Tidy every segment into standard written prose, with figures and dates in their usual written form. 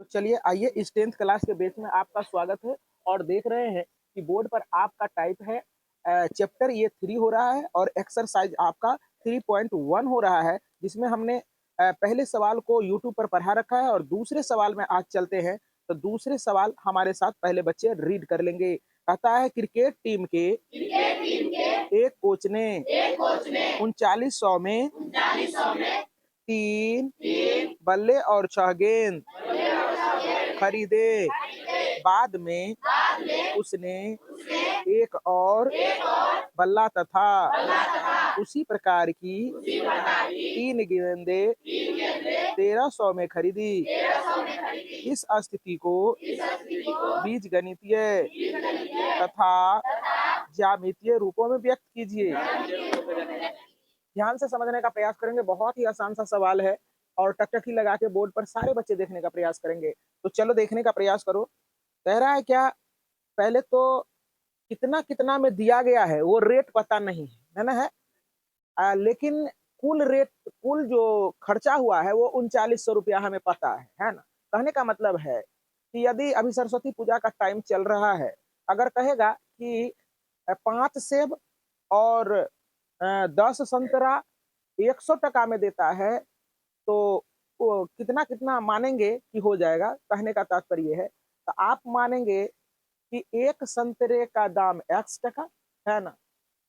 तो चलिए आइए इस 10th क्लास के बैच में आपका स्वागत है। और देख रहे हैं कि बोर्ड पर आपका टाइप है चैप्टर ये 3 हो रहा है और एक्सरसाइज आपका 3.1 हो रहा है, जिसमें हमने पहले सवाल को यूट्यूब पर पढ़ा रखा है और दूसरे सवाल में आज चलते हैं। तो दूसरे सवाल हमारे साथ पहले बच्चे रीड कर लेंगे। कहता है क्रिकेट टीम के एक कोच ने 3900 में 3 बल्ले और 6 गेंद खरीदे। बाद में उसने एक और बल्ला तथा उसी प्रकार की 3 गेंदे 1300 में खरीदी। इस स्थिति को बीजगणितीय तथा ज्यामितीय रूपों में व्यक्त कीजिए। ध्यान से समझने का प्रयास करेंगे, बहुत ही आसान सा सवाल है और टकटकी लगा के बोर्ड पर सारे बच्चे देखने का प्रयास करेंगे। तो चलो देखने का प्रयास करो। कह रहा है क्या, पहले तो कितना कितना में दिया गया है वो रेट पता नहीं है ना, लेकिन कुल जो खर्चा हुआ है वो 3900 रुपया हमें पता है ना। कहने का मतलब है कि यदि अभी सरस्वती पूजा का टाइम चल रहा है, अगर कहेगा कि 5 सेब और 10 संतरा 100 टका में देता है, तो वो कितना कितना मानेंगे कि हो जाएगा। कहने का तात्पर्य है, तो आप मानेंगे कि एक संतरे का दाम x टका है ना,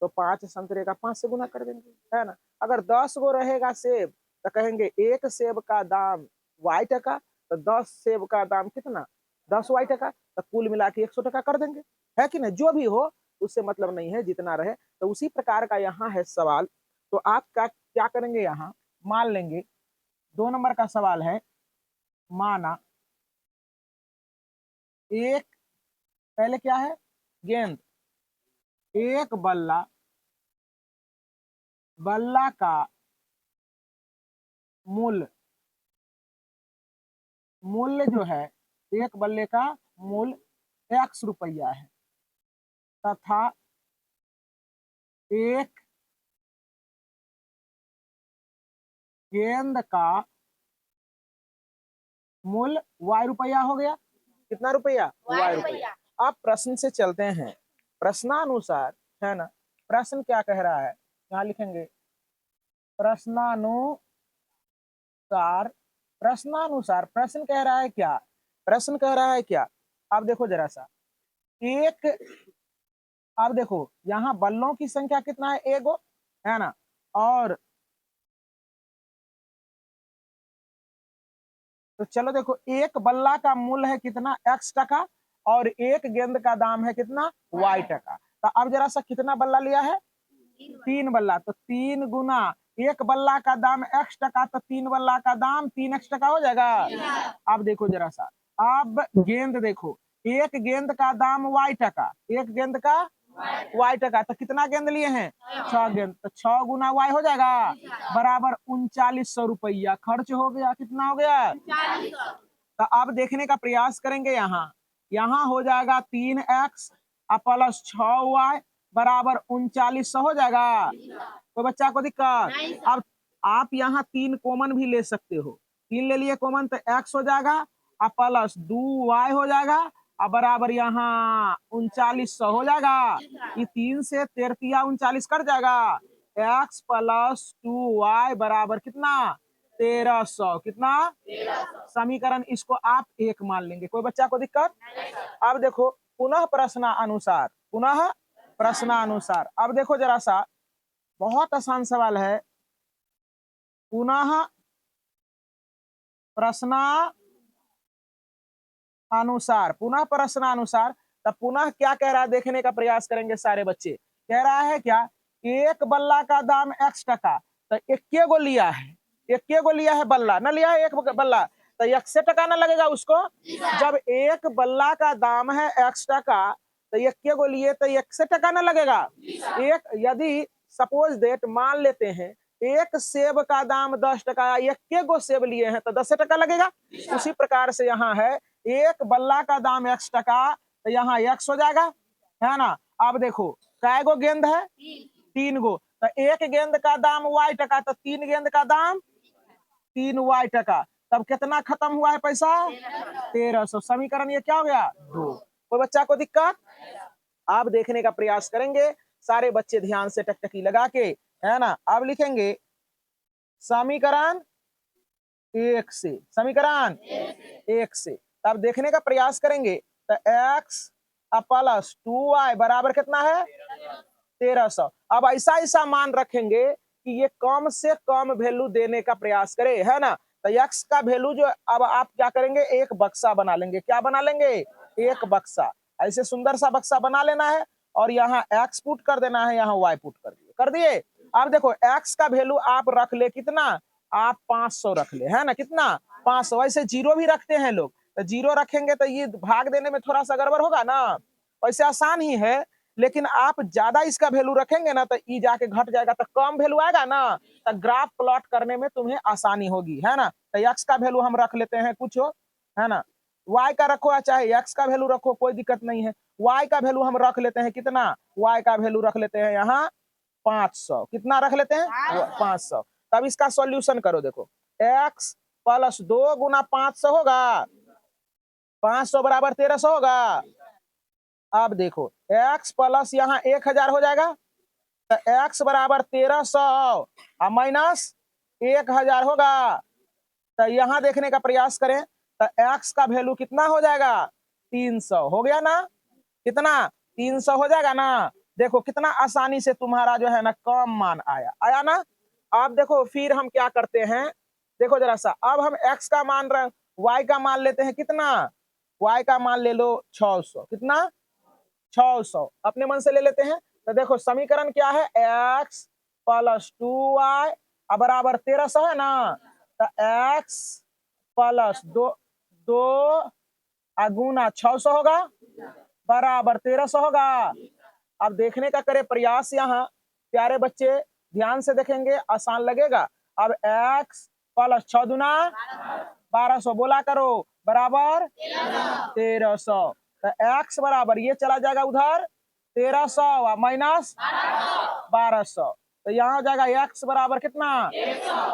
तो 5 संतरे का 5 से गुना कर देंगे, है ना। अगर 10 गो रहेगा सेब तो कहेंगे एक सेब का दाम y टका, तो 10 सेब का दाम कितना 10 y टका, तो कुल मिला के 100 टका कर देंगे, है कि नहीं। जो भी हो उससे मतलब नहीं है, जितना रहे। तो उसी प्रकार का यहाँ है सवाल। तो आप क्या करेंगे, यहाँ मान लेंगे 2 नंबर का सवाल है। माना एक, पहले क्या है, गेंद, एक बल्ला का मूल्य जो है, एक बल्ले का मूल्य x रुपया है, तथा एक गेंद का मूल्य y रुपया हो गया। कितना रुपया, y रुपया। अब प्रश्न से चलते हैं, प्रश्नानुसार, है ना। प्रश्न क्या कह रहा है, यहाँ लिखेंगे प्रश्नानुसार प्रश्न कह रहा है क्या, प्रश्न कह रहा है क्या। अब देखो जरा सा, एक, अब देखो यहाँ बल्लों की संख्या कितना है, एगो, है ना। और तो चलो देखो, एक बल्ला का मूल्य है कितना x टका और एक गेंद का दाम है कितना y टका। तो अब जरा सा कितना बल्ला लिया है, 3 बल्ला, तो 3 गुना एक बल्ला का दाम x टका, तो 3 बल्ला का दाम 3x टका हो जाएगा। अब देखो जरा सा, अब गेंद देखो, एक गेंद का दाम y टका, एक गेंद का y टका, तो कितना गेंद लिए हैं 6 गेंद, तो 6 गुना y हो जाएगा बराबर 3900 रुपया खर्च हो गया। कितना हो गया, तो अब देखने का प्रयास करेंगे। यहाँ हो जाएगा 3x प्लस 6y बराबर 3900 हो जाएगा। कोई बच्चा को दिक्कत। अब आप यहाँ 3 कॉमन भी ले सकते हो, 3 ले लिए कॉमन, तो x हो जाएगा और प्लस 2y हो जाएगा और बराबर यहाँ 3900 हो जाएगा। ये 3 से 3 39 कट जाएगा, x प्लस 2y बराबर कितना 1300। कितना, समीकरण इसको आप 1 मान लेंगे। कोई बच्चा को दिक्कत। अब देखो पुनः प्रश्नानुसार, अब देखो जरा सा, बहुत आसान सवाल है। पुनः प्रश्नानुसार, तब पुनः क्या कह रहा है देखने का प्रयास करेंगे सारे बच्चे। कह रहा है क्या, एक बल्ला का दाम x टका, तो इक्के गो लिया है बल्ला, ना लिया है एक बल्ला, तो 1 टका ना लगेगा उसको। जब एक बल्ला का दाम है x टका, तो इक्के गो लिए तो 1 टका ना लगेगा। एक, यदि सपोज देट मान लेते हैं एक सेब का दाम 10 टका, इक्के गो सेब लिए हैं तो 10 टका लगेगा। उसी प्रकार से यहाँ है, एक बल्ला का दाम x टका, तो यहाँ x हो जाएगा, है ना। अब देखो कै गो गेंद है, 3 गो, तो एक गेंद का दाम y टका, तो 3 गेंद का दाम 3y टका। तब कितना खत्म हुआ है पैसा? 1300। समीकरण ये क्या हो गया? 2। कोई बच्चा को दिक्कत? आप देखने का प्रयास करेंगे, सारे बच्चे ध्यान से टकटकी लगा के, है ना। अब लिखेंगे समीकरण 1 से, समीकरण 1 से तब देखने का प्रयास करेंगे तो x प्लस 2y बराबर कितना है? 1300। अब ऐसा ऐसा मान रखेंगे कि ये कम से कम वैल्यू देने का प्रयास करे, है ना। तो x का वैल्यू जो अब आप क्या करेंगे, एक बक्सा बना लेंगे। क्या बना लेंगे? एक बक्सा। ऐसे सुंदर सा बक्सा बना लेना है और यहाँ x पुट कर देना है, यहाँ y पुट कर दिए, कर दिए। अब देखो x का वैल्यू आप रख ले कितना, आप 500 रख ले, है ना। कितना? 500। वैसे जीरो भी रखते हैं लोग, तो जीरो रखेंगे तो ये भाग देने में थोड़ा सा गड़बड़ होगा ना। वैसे आसान ही है, लेकिन आप ज्यादा इसका वैल्यू रखेंगे ना तो ई जाके घट जाएगा, तो कम वैल्यू आएगा ना, तो ग्राफ प्लॉट करने में तुम्हें आसानी होगी, है ना। तो x का वैल्यू हम रख लेते हैं कुछ, है ना। y का रखो या चाहे x का वैल्यू रखो, कोई दिक्कत नहीं है। y का वैल्यू हम रख लेते हैं कितना, y का वैल्यू रख लेते हैं यहाँ 500। कितना रख लेते हैं? 500। तब इसका सॉल्यूशन करो, देखो x प्लस 2 गुना 500 होगा, 500 बराबर 1300 होगा। अब देखो x प्लस यहाँ 1000 हो जाएगा, तो x बराबर 1300 माइनस 1000 होगा। तो यहाँ देखने का प्रयास करें तो x का वैल्यू कितना हो जाएगा? 300 हो गया ना। कितना? 300 हो जाएगा ना। देखो कितना आसानी से तुम्हारा जो है ना कम मान आया, आया ना। अब देखो फिर हम क्या करते हैं, देखो जरा सा, अब हम x का मान रहे, y का मान लेते हैं कितना, y का मान ले लो 600। कितना? 600 अपने मन से ले लेते हैं। तो देखो समीकरण क्या है, x प्लस 2y बराबर 1300 है ना। तो x प्लस 2 गुना 600 होगा बराबर 1300 होगा। अब देखने का करे प्रयास, यहाँ प्यारे बच्चे ध्यान से देखेंगे, आसान लगेगा। अब x प्लस 6 दुना 1200 बोला करो बराबर 1300। तो x बराबर ये चला जाएगा उधर 1300 माइनस 1200, तो यहाँ हो जाएगा x बराबर कितना?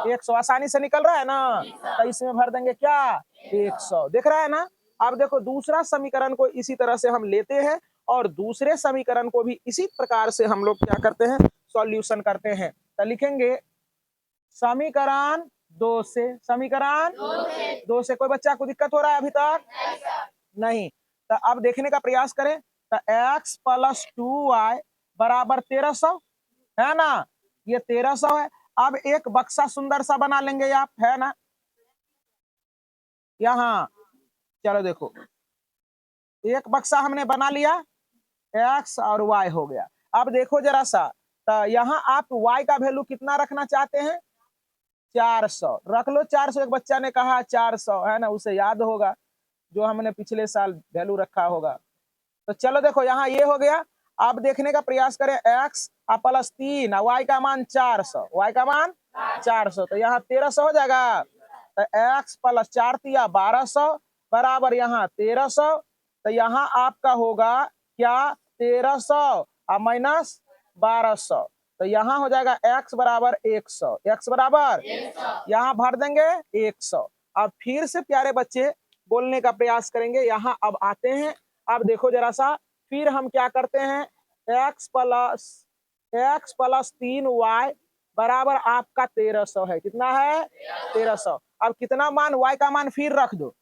100। आसानी से निकल रहा है ना। तो इसमें भर देंगे क्या? 100। देख रहा है ना। अब देखो दूसरा समीकरण को इसी तरह से हम लेते हैं और दूसरे समीकरण को भी इसी प्रकार से हम लोग क्या करते हैं, सॉल्यूशन करते हैं। तो लिखेंगे समीकरण 2 से, समीकरण 2 से। कोई बच्चा को दिक्कत हो रहा है अभी तक? नहीं। तो अब देखने का प्रयास करें तो x प्लस 2y बराबर 1300 है ना। ये 1300 है। अब एक बक्सा सुंदर सा बना लेंगे आप, है ना। यहाँ चलो देखो एक बक्सा हमने बना लिया, x और y हो गया। अब देखो जरा सा, तो यहाँ आप y का वैल्यू कितना रखना चाहते हैं? 400 रख लो। 400 एक बच्चा ने कहा 400, है ना, उसे याद होगा जो हमने पिछले साल वैल्यू रखा होगा। तो चलो देखो यहाँ ये हो गया। अब देखने का प्रयास करें x प्लस 3 y का मान 400, y का मान 400, तो यहाँ 1300 हो जाएगा। तो x प्लस 4 तिया 1200 बराबर यहाँ 1300। तो यहाँ आपका होगा क्या? 1300 माइनस 1200, तो यहाँ हो जाएगा x बराबर 100। x बराबर यहाँ भर देंगे 100। अब फिर से प्यारे बच्चे बोलने का प्रयास करेंगे। यहाँ अब आते हैं, अब देखो जरा सा, फिर हम क्या करते हैं, x प्लस 3y बराबर आपका 1300 है। कितना है? 1300। अब कितना मान, y का मान फिर रख दो,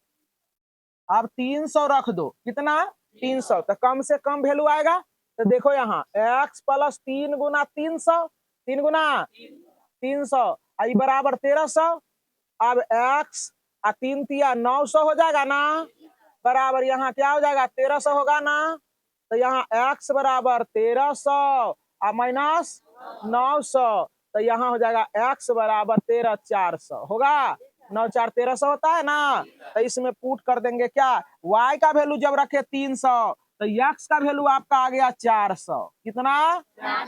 अब 300 रख दो। कितना? 300। तो कम से कम वैल्यू आएगा। तो देखो यहाँ x प्लस 3 गुना 300, 3 गुना 300 आई बराबर 1300। अब x 3 तिया 900 हो जाएगा ना, बराबर यहाँ क्या हो जाएगा? 1300 होगा ना। तो यहाँ x बराबर 1300 माइनस 900, तो यहाँ हो जाएगा x बराबर 13,400 होगा। 9 4 1300 होता है ना। तो इसमें पुट कर देंगे क्या, y का वैल्यू जब रखे 300 तो x का वैल्यू आपका आ गया 400। कितना?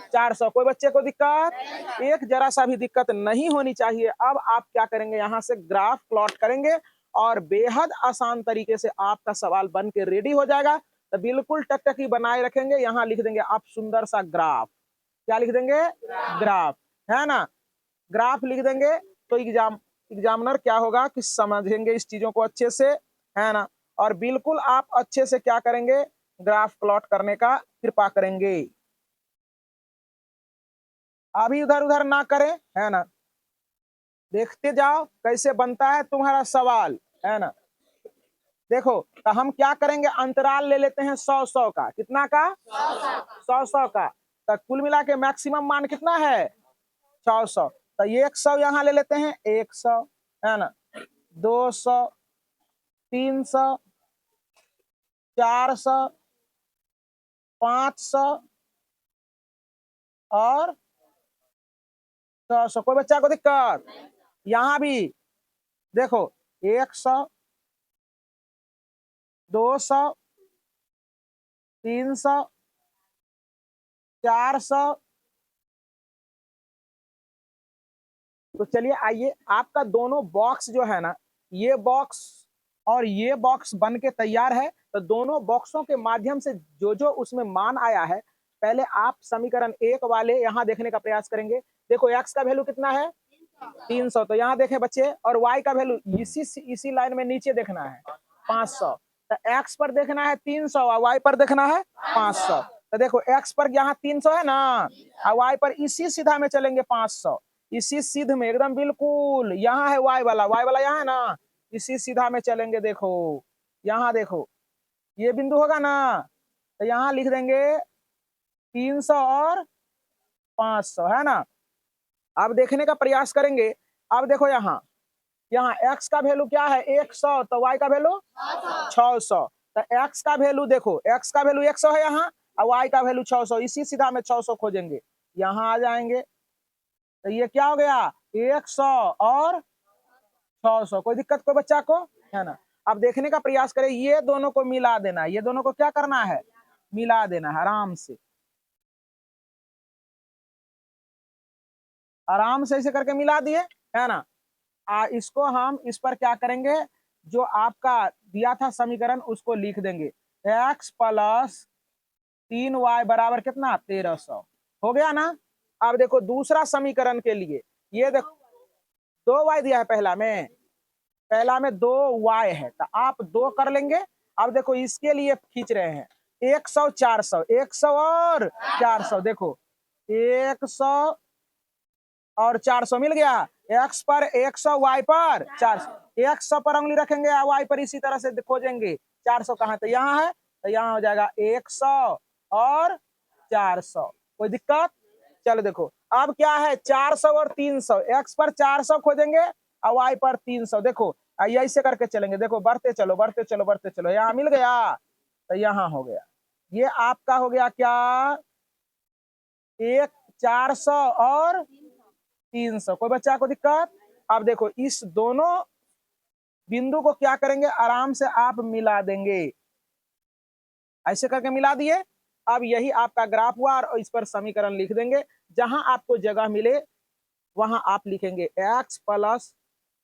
400। कोई बच्चे को दिक्कत? एक जरा सा भी दिक्कत नहीं होनी चाहिए। अब आप क्या करेंगे, यहाँ से ग्राफ प्लॉट करेंगे और बेहद आसान तरीके से आपका सवाल बन के रेडी हो जाएगा। तो बिल्कुल टकटकी बनाए रखेंगे। यहाँ लिख देंगे आप सुंदर सा ग्राफ। क्या लिख देंगे? ग्राफ, है ना। ग्राफ लिख देंगे तो एग्जाम एग्जामिनर क्या होगा कि समझेंगे इस चीजों को अच्छे से, है ना, और बिल्कुल आप अच्छे से क्या करेंगे, ग्राफ प्लॉट करने का कृपा करेंगे, अभी उधर उधर ना करें, है ना, देखते जाओ कैसे बनता है तुम्हारा सवाल, है ना। देखो तो हम क्या करेंगे, अंतराल ले लेते हैं 100-100 का, कितना का, 100-100 का, तो कुल मिला के मैक्सिमम मान कितना है, 600, तो 100 यहाँ ले लेते हैं, 100, है ना, 200, 300, 400, 500 और 600। कोई बच्चा को दिक्कत, यहाँ भी देखो 100, 200, 300, 400, तो चलिए आइए, आपका दोनों बॉक्स जो है ना, ये बॉक्स और ये बॉक्स बन के तैयार है, तो दोनों बॉक्सों के माध्यम से जो जो उसमें मान आया है, पहले आप समीकरण 1 वाले यहाँ देखने का प्रयास करेंगे। देखो x का वैल्यू कितना है, 300, तो यहाँ देखें बच्चे, और y का वैल्यू इसी लाइन में नीचे देखना है 500, तो x पर देखना है 300 और y पर देखना है 500। तो देखो x पर यहाँ 300 है ना, और y पर इसी सीधा में चलेंगे 500, इसी सीध में एकदम बिल्कुल, यहाँ है y वाला यहाँ है ना, इसी सीधा में चलेंगे। देखो यहाँ देखो ये बिंदु होगा ना, तो यहाँ लिख देंगे 300 और 500, है ना। अब देखने का प्रयास करेंगे, अब देखो यहाँ यहाँ x का वैल्यू क्या है, 100, तो y का वैल्यू 600, तो x का वैल्यू देखो, x का वैल्यू 100 है यहाँ, और y का वैल्यू 600, इसी सीधा में 600 खोजेंगे, यहाँ आ जाएंगे, तो ये क्या हो गया, 100 और 600। कोई दिक्कत कोई बच्चा को, है ना। अब देखने का प्रयास करें, ये दोनों को मिला देना, ये दोनों को क्या करना है, मिला देना है, आराम से आराम से ऐसे करके मिला दिए, है ना। इसको हम इस पर क्या करेंगे, जो आपका दिया था समीकरण उसको लिख देंगे, x प्लस 3y बराबर कितना, 1300, हो गया ना। अब देखो दूसरा समीकरण के लिए, ये देखो 2y दिया है, पहला में 2y है, तो आप 2 कर लेंगे। अब देखो इसके लिए खींच रहे हैं 100, 400, 100 और 400, देखो 100 और 400 मिल गया, x पर 100, y पर 400, 100 पर उंगली रखेंगे, y पर इसी तरह से खोजेंगे, 400 कहाँ, तो यहाँ है, तो यहाँ हो जाएगा 100 और 400। कोई दिक्कत, चलो देखो अब क्या है, 400 और 300, x पर 400 खोजेंगे और y पर 300, देखो ऐसे करके चलेंगे, देखो बढ़ते चलो बढ़ते चलो बढ़ते चलो, यहाँ मिल गया, तो यहाँ हो गया, ये आपका हो गया क्या, 400 और 300। कोई बच्चा को दिक्कत, अब देखो इस दोनों बिंदु को क्या करेंगे, आराम से आप मिला देंगे, ऐसे करके मिला दिए। अब यही आपका ग्राफ हुआ, और इस पर समीकरण लिख देंगे, जहां आपको जगह मिले वहां आप लिखेंगे x प्लस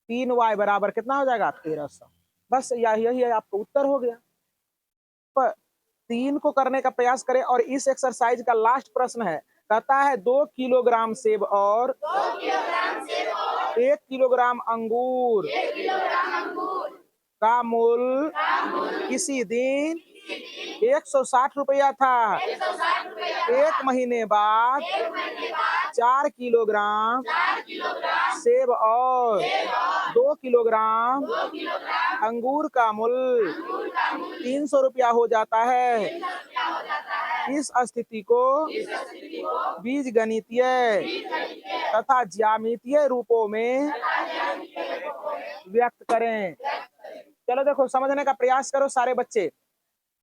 3y बराबर कितना हो जाएगा, 1300। बस यही है, आपका उत्तर हो गया। पर 3 को करने का प्रयास करें, और इस एक्सरसाइज का लास्ट प्रश्न है, कहता है 2 किलोग्राम सेब और 1 किलोग्राम अंगूर का मूल्य किसी दिन 160 रुपया था, 1 महीने बाद 4 किलोग्राम सेब और 2 किलोग्राम अंगूर का मूल्य 300 रुपया हो जाता है। इस स्थिति को बीजगणितीय तथा ज्यामितीय रूपों में व्यक्त करें। चलो देखो समझने का प्रयास करो सारे बच्चे।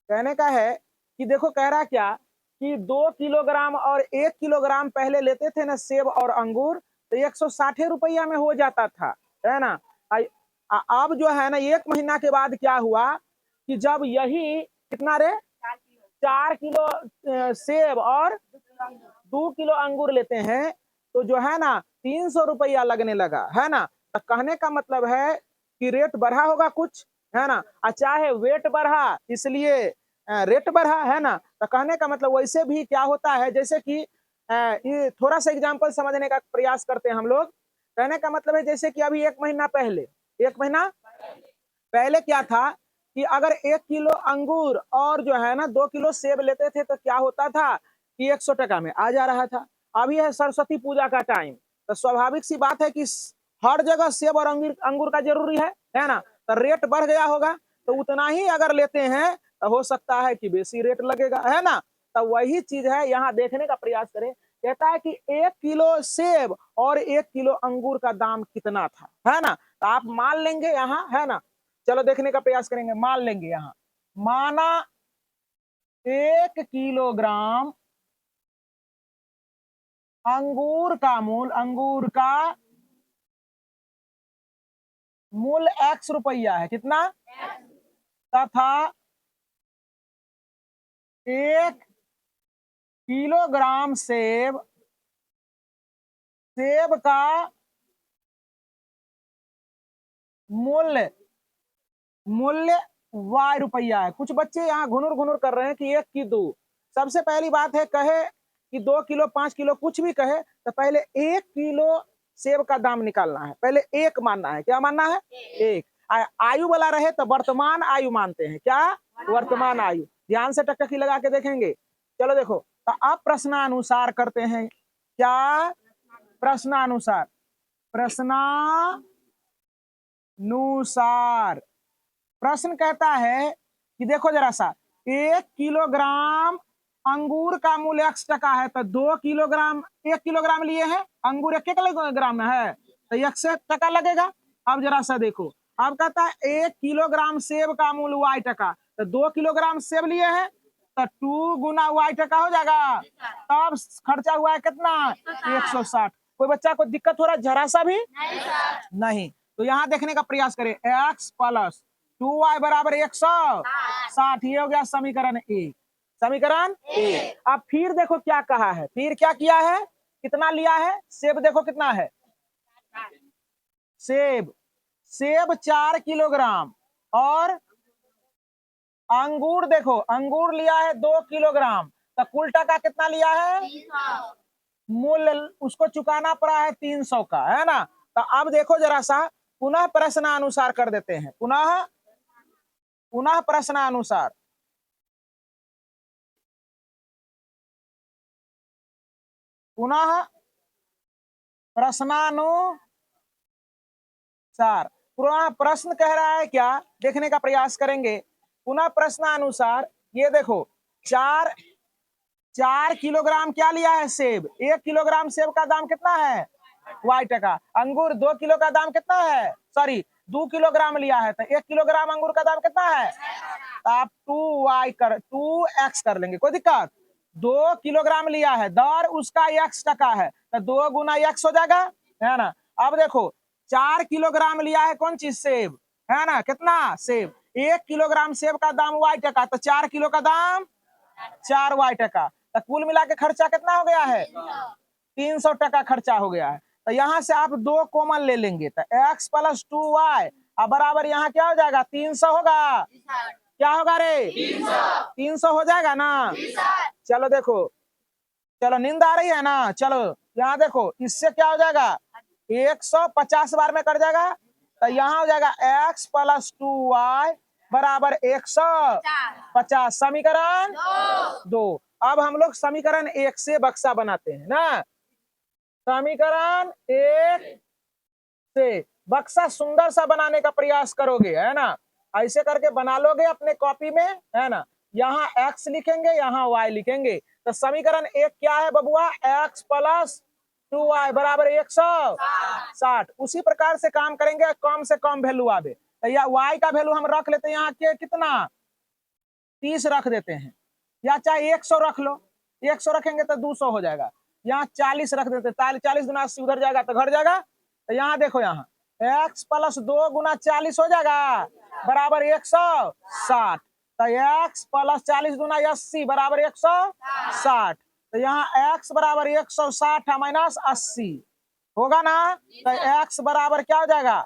कहने का है कि देखो कह रहा क्या कि 2 किलोग्राम और 1 किलोग्राम पहले लेते थे ना सेब और अंगूर, तो 160 रुपया में हो जाता था, है ना। अब जो है ना 1 महीना के बाद क्या हुआ कि जब यही कितना रे 4 किलो सेब और 2 किलो अंगूर लेते हैं, तो जो है ना 300 रुपया लगने लगा, है ना। तो कहने का मतलब है कि रेट बढ़ा होगा कुछ, है ना, चाहे वेट बढ़ा इसलिए रेट बढ़ा, है ना। तो कहने का मतलब वैसे भी क्या होता है, जैसे कि ये थोड़ा सा एग्जांपल समझने का प्रयास करते हैं हम लोग। कहने का मतलब है जैसे कि अभी 1 महीना पहले, 1 महीना पहले क्या था कि अगर 1 किलो अंगूर और जो है ना 2 किलो सेब लेते थे तो क्या होता था कि 100 टका में आ जा रहा था। अभी है सरस्वती पूजा का टाइम, तो स्वाभाविक सी बात है कि हर जगह सेब और अंगूर अंगूर का जरूरी है ना। तो रेट बढ़ गया होगा, तो उतना ही अगर लेते हैं तो हो सकता है कि बेसी रेट लगेगा, है ना। तो वही चीज है, यहाँ देखने का प्रयास करें। कहता है कि 1 किलो सेब और 1 किलो अंगूर का दाम कितना था, है ना। तो आप मान लेंगे यहाँ, है ना। चलो देखने का प्रयास करेंगे, मान लेंगे यहाँ, माना 1 किलोग्राम अंगूर का मूल्य ₹X है। कितना? तथा 1 किलोग्राम सेब का मूल्य ₹Y है। कुछ बच्चे यहाँ घुनुर घुनुर कर रहे हैं कि 1 की 2। सबसे पहली बात है, कहे कि 2 किलो 5 किलो कुछ भी कहे तो पहले 1 किलो सेब का दाम निकालना है, पहले एक मानना है। क्या मानना है? एक। आयु वाला रहे तो वर्तमान आयु मानते हैं। क्या? वर्तमान आयु। ध्यान से टकटकी लगा के देखेंगे। चलो देखो, तो अब प्रश्नानुसार करते हैं। क्या? प्रश्नानुसार। प्रश्नानुसार प्रश्न कहता है कि देखो जरा सा, 1 किलोग्राम अंगूर का मूल्य X है, तो 2 किलोग्राम, 1 किलोग्राम लिए हैं अंगूर, 1 किलोग्राम में है तो X लगेगा। अब जरा सा देखो, अब कहता है 1 किलोग्राम सेब का मूल्य Y, तो 2 किलोग्राम सेब लिए हैं तो 2 गुना Y हो जाएगा। तब खर्चा हुआ है कितना? 160। कोई बच्चा को दिक्कत हो रहा है जरा सा भी? नहीं। तो यहाँ देखने का प्रयास करें, X प्लस 2Y बराबर 160। ये हो गया समीकरण 1। समीकरण 1। अब फिर देखो क्या कहा है, फिर क्या किया है, कितना लिया है सेब, देखो कितना है सेब 4 किलोग्राम, और अंगूर देखो, अंगूर लिया है 2 किलोग्राम, तो कुल टका कितना लिया है? मूल्य उसको चुकाना पड़ा है 300 का, है ना। तो अब देखो जरा सा, पुनः प्रश्नानुसार कर देते हैं, पुनः प्रश्नानुसार। पुनः प्रश्नानुसार। पुनः प्रश्न कह रहा है क्या, देखने का प्रयास करेंगे। पुनः प्रश्नानुसार, ये देखो 4 किलोग्राम क्या लिया है सेब, 1 किलोग्राम सेब का दाम कितना है? Y। अंगूर 2 किलो का दाम कितना है? सॉरी, 2 किलोग्राम लिया है तो 1 किलोग्राम अंगूर का दाम कितना है? तो आप 2x कर लेंगे, कोई दिक्कत? 2 किलोग्राम लिया है, दर उसका X है, तो 2 गुना X हो जाएगा, है ना। अब देखो 4 किलोग्राम लिया है कौन चीज? सेब, है ना। कितना? सेब। 1 किलोग्राम सेब का दाम Y, तो 4 किलो का दाम 4Y। तो कुल मिला के खर्चा कितना हो गया है? 300 टका खर्चा हो गया है। तो यहाँ से आप 2 कॉमन ले लेंगे तो X प्लस 2Y अब बराबर यहाँ क्या हो जाएगा? 300 होगा। क्या होगा रे? 300 हो जाएगा ना। चलो देखो, चलो नींद आ रही है ना। चलो यहाँ देखो, इससे क्या हो जाएगा? 150 बार में कट जाएगा, तो यहाँ हो जाएगा X प्लस 2Y बराबर 150। समीकरण 2। अब हम लोग समीकरण 1 से बक्सा बनाते हैं ना। समीकरण 1 से बक्सा सुंदर सा बनाने का प्रयास करोगे, है ना। ऐसे करके बना लोगे अपने कॉपी में, है ना। यहाँ x लिखेंगे, यहाँ y लिखेंगे। तो समीकरण 1 क्या है बबुआ? x प्लस 2y बराबर 160। उसी प्रकार से काम करेंगे, कम से कम वैल्यू आवे। तो या y का वैल्यू हम रख लेते हैं यहाँ के कितना? 30 रख देते हैं, या चाहे 100 रख लो। 100 रखेंगे तो 200 हो जाएगा। यहाँ 40 रख देते, 40 गुना 80 उधर जाएगा तो घर जाएगा। तो यहाँ देखो, यहाँ x प्लस 2 गुना 40 हो जाएगा बराबर 160। तो x प्लस 40 गुना 80 बराबर 160। तो यहाँ x बराबर 160 माइनस 80 होगा ना। तो x बराबर क्या हो जाएगा?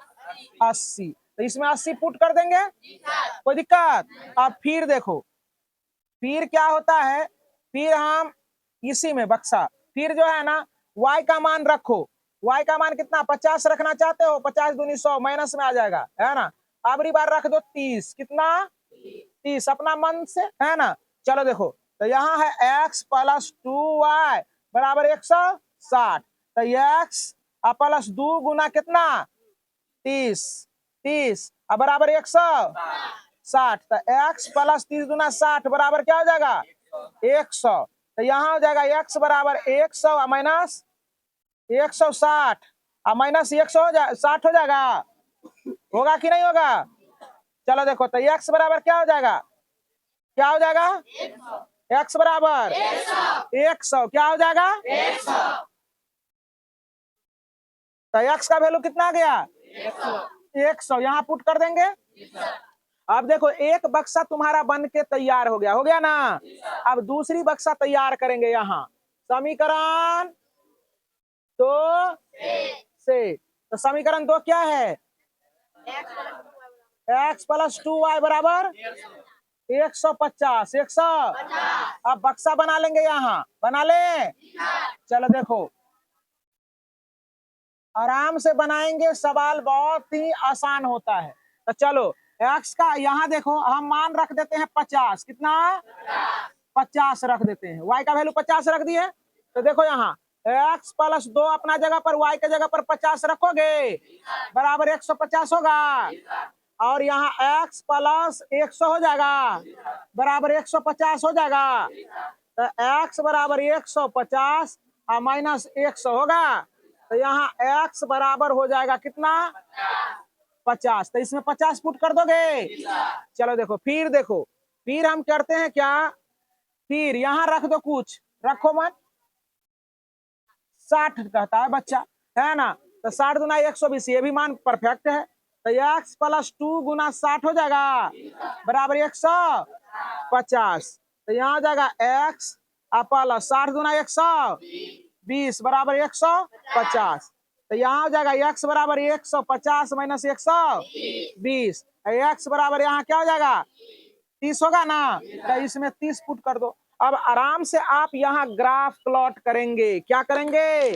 80। तो इसमें 80 पुट कर देंगे, कोई दिक्कत? अब फिर देखो, फिर क्या होता है, फिर हम इसी में बक्सा, फिर जो है ना y का मान रखो, y का मान कितना 50 रखना चाहते हो, 50 दूनी 100 माइनस में आ जाएगा, है ना। अगली बार रख दो 30, कितना 30 अपना मन से, है ना। चलो देखो, तो यहाँ है x प्लस 2y बराबर 160, तो x प्लस 2 गुना कितना 30, 30 अब बराबर 160, तो x प्लस 30 गुना 60 बराबर क्या हो जाएगा 100, तो यहाँ हो जाएगा x बराबर 100 माइनस 160 माइनस 100 हो जाए 60 हो जाएगा, होगा कि नहीं होगा। चलो देखो, तो x बराबर क्या हो जाएगा, क्या हो जाएगा x बराबर 100 क्या हो जाएगा 100, तो x का वैल्यू कितना आ गया 100, यहाँ पुट कर देंगे। अब देखो एक बक्सा तुम्हारा बन के तैयार हो गया ना। अब दूसरी बक्सा तैयार करेंगे, यहाँ समीकरण 2 से, तो समीकरण 2 क्या है x प्लस 2y बराबर 150, 100। अब बक्सा बना लेंगे, यहाँ बना ले। चलो देखो, आराम से बनाएंगे, सवाल बहुत ही आसान होता है। तो चलो x का यहाँ देखो हम मान रख देते हैं 50, कितना 50 रख देते हैं, y का वैल्यू 50 रख दिए। तो देखो यहाँ x प्लस 2 अपना जगह पर y के जगह पर 50 रखोगे बराबर 150 होगा, और यहाँ x प्लस 100 हो जाएगा बराबर 150 हो जाएगा, तो x बराबर 150 और माइनस 100 होगा, तो यहाँ x बराबर हो जाएगा कितना 50, तो इसमें 50 पुट कर दोगे। चलो देखो, फिर हम करते हैं क्या, फिर यहाँ रख दो, कुछ रखो मत, 60 कहता है बच्चा, है ना। तो 60 गुना 120, ये भी मान परफेक्ट है, तो x प्लस 2 गुना 60 हो जाएगा बराबर 150, तो यहाँ हो जाएगा x प्लस 60 गुना 120 बराबर 150, तो यहाँ हो जाएगा x बराबर 150 माइनस 120, x बराबर यहाँ क्या हो जाएगा 30 होगा ना, तो इसमें 30 पुट कर दो। अब आराम से आप यहाँ ग्राफ प्लॉट करेंगे, क्या करेंगे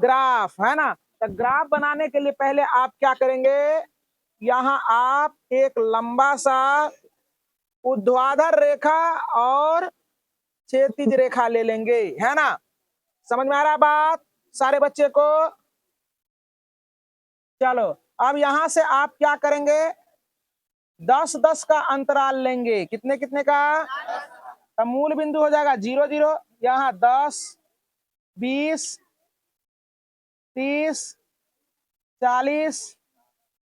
ग्राफ, है ना। तो ग्राफ बनाने के लिए पहले आप क्या करेंगे, यहाँ आप एक लंबा सा ऊर्ध्वाधर रेखा और क्षैतिज रेखा ले लेंगे, है ना। समझ में आ रहा है बात सारे बच्चे को। चलो अब यहां से आप क्या करेंगे, 10-10 का अंतराल लेंगे, कितने कितने का, तो मूल बिंदु हो जाएगा 0 0, यहाँ 10 20 30 40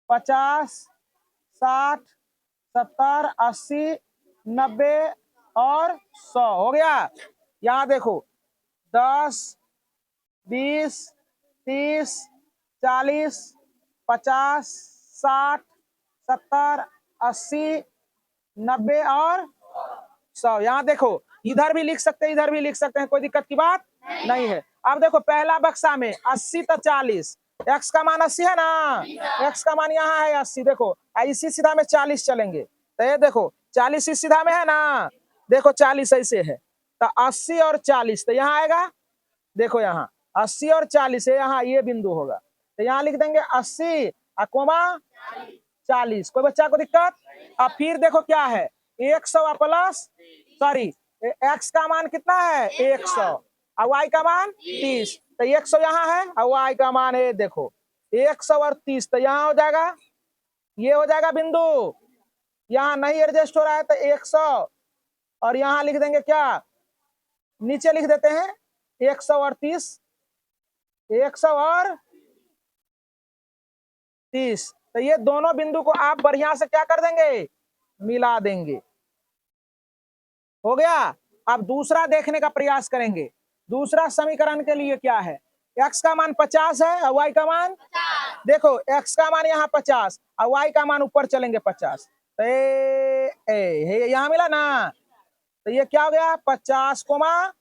50 60 70 80 90 और 100 हो गया। यहाँ देखो 10 20 30 40 50 60 70 80 90 और 100, यहाँ देखो इधर भी लिख सकते हैं, इधर भी लिख सकते हैं, कोई दिक्कत की बात नहीं है। अब देखो पहला बक्सा में 80 तो 40, x का मान 80 है ना, x का मान यहाँ है 80, देखो इसी सीधा में 40 चलेंगे, तो ये देखो 40 इस सीधा में है ना, देखो 40 ऐसे है, तो 80 और 40, तो यहाँ आएगा, देखो यहाँ 80 और 40 है, यहाँ ये बिंदु होगा, तो यहाँ लिख देंगे 80 कोमा 40, कोई बच्चा को दिक्कत। अब फिर देखो क्या है 100 प्लस सॉरी x का मान कितना है 100 और y का मान 30, तो 100 यहाँ है और y का मान है देखो 100 और 30, तो यहाँ हो जाएगा, ये हो जाएगा बिंदु, यहाँ नहीं एडजस्ट हो रहा है तो 100 और यहाँ लिख देंगे क्या, नीचे लिख देते हैं 100 और 30, 100 और 30, तो ये दोनों बिंदु को आप बढ़िया से क्या कर देंगे मिला देंगे, हो गया। अब दूसरा देखने का प्रयास करेंगे, दूसरा समीकरण के लिए क्या है, x का मान 50 है और y का मान, देखो x का मान यहाँ 50 और y का मान ऊपर चलेंगे 50, तो यहाँ मिला ना, तो ये क्या हो गया 50 कोमा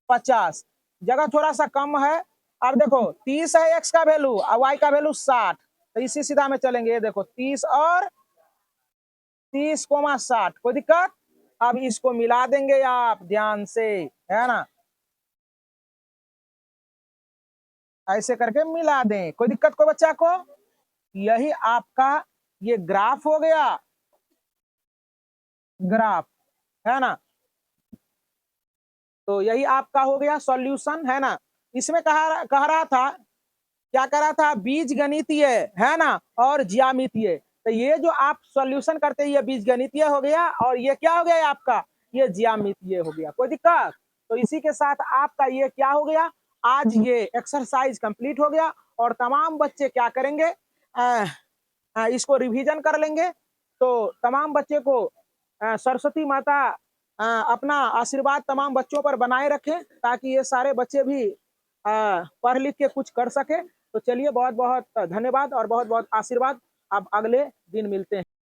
50, जगह थोड़ा सा कम है। अब देखो 30 है x का वैल्यू और y का वैल्यू 60, तो इसी सीधा में चलेंगे, ये देखो 30 और 30 कोमा 60, कोई दिक्कत। अब इसको मिला देंगे आप ध्यान से, है ना, ऐसे करके मिला दें। कोई दिक्कत को बच्चा को? यही आपका ये ग्राफ हो गया, ग्राफ, है ना। तो यही आपका हो गया सॉल्यूशन, है ना। इसमें कह रहा था, क्या कह रहा था, बीज गणितीय, है ना, और ज्यामितीय। तो ये जो आप सॉल्यूशन करते हैं ये बीज गणितीय हो गया, और ये क्या हो गया आपका, ये ज्यामितीय हो गया। कोई दिक्कत? तो इसी के साथ आपका ये क्या हो गया, आज ये एक्सरसाइज कंप्लीट हो गया। और तमाम बच्चे क्या करेंगे, इसको रिवीजन कर लेंगे। तो तमाम बच्चे को सरस्वती माता अपना आशीर्वाद तमाम बच्चों पर बनाए रखें, ताकि ये सारे बच्चे भी पढ़ लिख के कुछ कर सके। तो चलिए, बहुत बहुत धन्यवाद और बहुत बहुत आशीर्वाद। अब अगले दिन मिलते हैं।